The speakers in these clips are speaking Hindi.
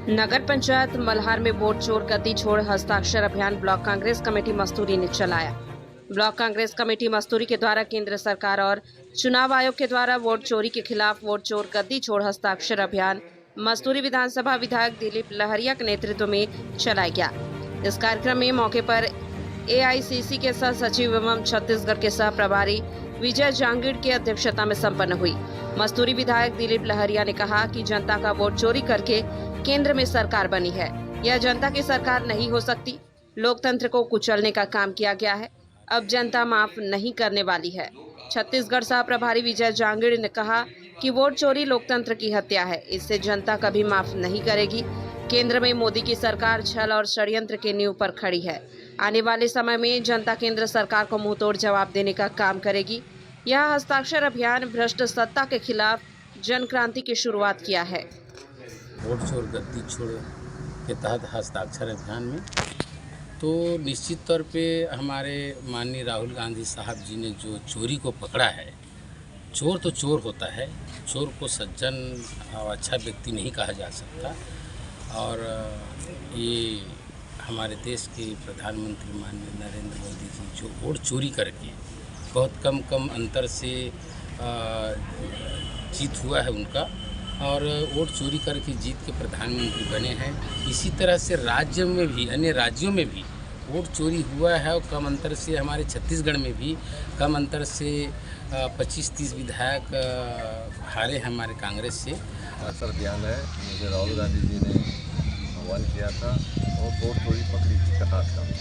नगर पंचायत मल्हार में वोट चोर गति छोड़ हस्ताक्षर अभियान ब्लॉक कांग्रेस कमेटी मस्तूरी ने चलाया। ब्लॉक कांग्रेस कमेटी मस्तूरी के द्वारा केंद्र सरकार और चुनाव आयोग के द्वारा वोट चोरी के खिलाफ वोट चोर गद्दी छोड़ हस्ताक्षर अभियान मस्तूरी विधानसभा विधायक दिलीप लहरिया के नेतृत्व में चलाया गया। इस कार्यक्रम में मौके पर एआईसीसी के सह सचिव एवं छत्तीसगढ़ के सह प्रभारी विजय जांगीड़ की अध्यक्षता में संपन्न हुई। मस्तूरी विधायक दिलीप लहरिया ने कहा कि जनता का वोट चोरी करके केंद्र में सरकार बनी है। यह जनता की सरकार नहीं हो सकती। लोकतंत्र को कुचलने का काम किया गया है। अब जनता माफ नहीं करने वाली है। छत्तीसगढ़ सह प्रभारी विजय जांगीड़ ने कहा कि वोट चोरी लोकतंत्र की हत्या है। इससे जनता कभी माफ नहीं करेगी। केंद्र में मोदी की सरकार छल और षड्यंत्र के नींव पर खड़ी है। आने वाले समय में जनता केंद्र सरकार को मुंहतोड़ जवाब देने का काम करेगी। यह हस्ताक्षर अभियान भ्रष्ट सत्ता के खिलाफ जन क्रांति की शुरुआत किया है। वोट चोर गद्दी छोड़ के तहत हस्ताक्षर अभियान में तो निश्चित तौर पे हमारे माननीय राहुल गांधी साहब जी ने जो चोरी को पकड़ा है, चोर तो चोर होता है, चोर को सज्जन और अच्छा व्यक्ति नहीं कहा जा सकता। और ये हमारे देश के प्रधानमंत्री माननीय नरेंद्र मोदी जी जो वोट चोरी करके बहुत कम अंतर से जीत हुआ है उनका, और वोट चोरी करके जीत के प्रधानमंत्री बने हैं। इसी तरह से राज्य में भी, अन्य राज्यों में भी वोट चोरी हुआ है और कम अंतर से हमारे छत्तीसगढ़ में भी कम अंतर से 25-30 विधायक हारे हैं हमारे कांग्रेस से। हस्ताक्षर अभियान है, मुझे राहुल गांधी जी ने आह्वान किया था और वोट चोरी पकड़ी थी कर्नाटक में,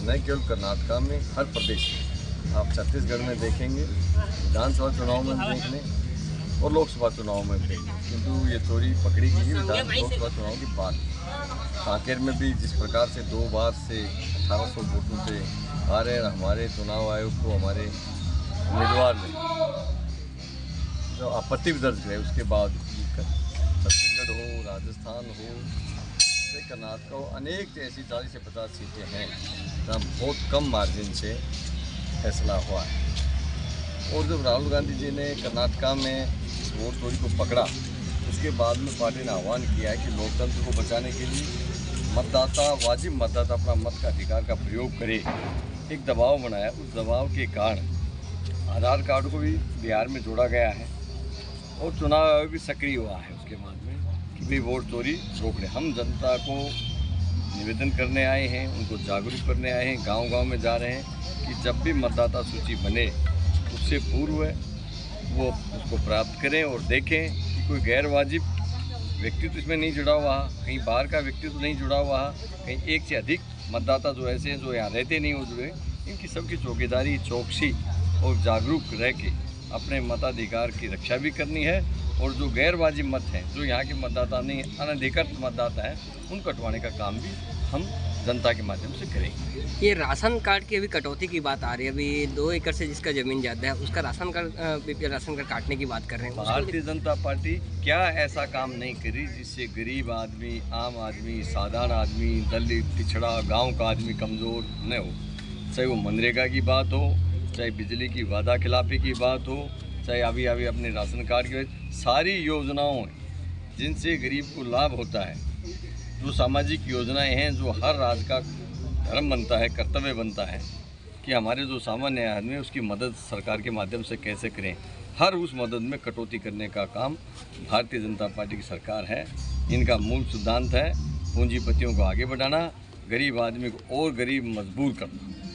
न केवल कर्नाटक में, हर प्रदेश में। आप छत्तीसगढ़ में देखेंगे, विधानसभा चुनाव में देख लें और लोकसभा चुनाव में भी, किंतु ये चोरी पकड़ी गई लोकसभा चुनाव के बाद। कांकेर में भी जिस प्रकार से 2 बार से 1800 वोटों से हारे, हमारे चुनाव आयोग को हमारे उम्मीदवार ने जो आपत्ति भी दर्ज है, उसके बाद छत्तीसगढ़ हो, राजस्थान हो, कर्नाटक हो, अनेक ऐसी 40 से 50 सीटें हैं जहाँ बहुत कम मार्जिन से फैसला हुआ है। और जब राहुल गांधी जी ने कर्नाटक में वोट चोरी को पकड़ा, उसके बाद में पार्टी ने आह्वान किया है कि लोकतंत्र को बचाने के लिए वाजिब मतदाता अपना मत का अधिकार का प्रयोग करे। एक दबाव बनाया, उस दबाव के कारण आधार कार्ड को भी बिहार में जोड़ा गया है और चुनाव आयोग भी सक्रिय हुआ है उसके बाद में कि भाई वोट चोरी रोक रहे। हम जनता को निवेदन करने आए हैं, उनको जागरूक करने आए हैं, गांव-गांव में जा रहे हैं कि जब भी मतदाता सूची बने उससे पूर्व वो उसको प्राप्त करें और देखें कि कोई गैर वाजिब व्यक्तित्व इसमें नहीं जुड़ा हुआ, कहीं बाहर का व्यक्तित्व नहीं जुड़ा हुआ, कहीं एक से अधिक मतदाता जो ऐसे हैं जो यहाँ रहते नहीं हो जुड़े। इनकी सबकी चौकीदारी, चौकसी और जागरूक रह के अपने मताधिकार की रक्षा भी करनी है। और जो गैर वाजिब मत हैं, जो यहाँ के मतदाता नहीं, अनधिकृत मतदाता हैं, उन कटवाने का काम भी हम जनता के माध्यम से करेंगे। ये राशन कार्ड की अभी कटौती की बात आ रही है। अभी 2 एकड़ से जिसका ज़मीन ज़्यादा है उसका राशन कार्ड काटने की बात कर रहे हैं। भारतीय जनता पार्टी क्या ऐसा काम नहीं करी जिससे गरीब आदमी, आम आदमी, साधारण आदमी, दलित, पिछड़ा, गांव का आदमी कमज़ोर न हो। चाहे वो मनरेगा की बात हो, चाहे बिजली की वादा खिलाफी की बात हो, चाहे अभी अपने राशन कार्ड की, सारी योजनाओं जिनसे गरीब को लाभ होता है, जो सामाजिक योजनाएं हैं, जो हर राज्य का धर्म बनता है, कर्तव्य बनता है कि हमारे जो सामान्य आदमी है उसकी मदद सरकार के माध्यम से कैसे करें, हर उस मदद में कटौती करने का काम भारतीय जनता पार्टी की सरकार है। इनका मूल सिद्धांत है पूंजीपतियों को आगे बढ़ाना, गरीब आदमी को और गरीब मजबूर करना।